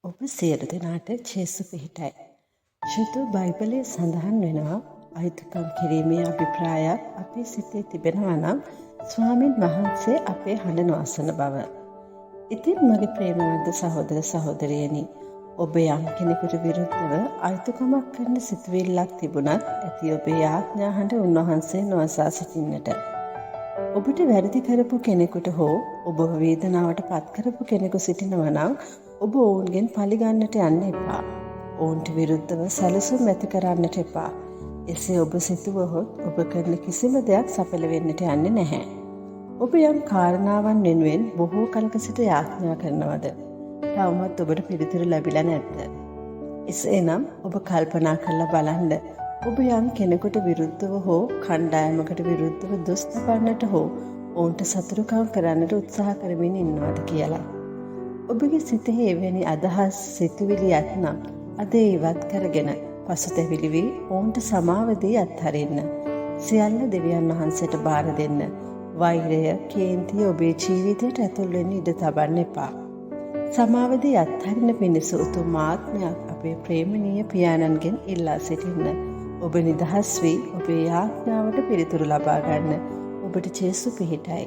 ඔබ සියලු දෙනාට ජේසු පිහිටයි. ශුද්ධ බයිබලයේ සඳහන් වෙනවා අයිතිකම් කිරීමේ අභිප්‍රායක් අපේ සිතේ තිබෙනවා නම් ස්වාමීන් වහන්සේ අපේ හඬ නොඅසන බව. ඉතින් මගේ ප්‍රේමවන්ත සහෝදර සහෝදරියනි, ඔබ යම් කෙනෙකුට විරුද්ධව අයිතිකමක් කරන සිතුවිල්ලක් තිබුණත් ඇති ඔබේ ආඥා හඬ උන්වහන්සේ නොඅසා සිටින්නට. ඔබට වැරදි කරපු කෙනෙකුට හෝ ඔබව වේදනාවට පත් කරපු කෙනෙකු සිටිනවා නම් ඔබ ඔවුන්ගෙන් පලිගන්නට යන්න එපා. ඔවුන්ට විරුද්ධව සැලසුම් ඇති කරන්නට එපා. එසේ ඔබ සිතුවහොත් ඔබ කරන කිසිම දෙයක් සඵල වෙන්නට යන්නේ නැහැ. ඔබ යම් කාරණාවන් වෙනුවෙන් බොහෝ කලක සිට යාඥා කරනවද? තවමත් ඔබට පිළිතුරු ලැබිලා නැද්ද? එසේනම් ඔබ කල්පනා කරලා බලන්න. ඔබ යම් කෙනෙකුට විරුද්ධව හෝ කණ්ඩායමකට විරුද්ධව දොස් තබන්නට හෝ ඔවුන්ට සතුරුකම් කරන්නට උත්සාහ කරමින් ඉන්නවද කියලා. ඔබගේ සිතේ එවැනි අදහස් සිතුවිලි ඇත්නම් අද ඉවත් කරගෙන පසුතැවිලි වී ඔවුන්ට සමාව දී අත්හරින්න. සියල්ල දෙවියන් වහන්සේට බාර දෙන්න. වෛරය, කේන්තිය ඔබේ ජීවිතයට ඇතුල් වෙන්න ඉඩ තබන්න එපා. සමාව දී අත්හරින්න පිණිස උතුම් ආත්මයක් අපේ ප්‍රේමණීය පියාණන්ගෙන් ඉල්ලා සිටින්න. ඔබ නිදහස් වී ඔබේ යාඥාවට පිළිතුරු ලබා ගන්න. ඔබට ජේසු පිහිටයි.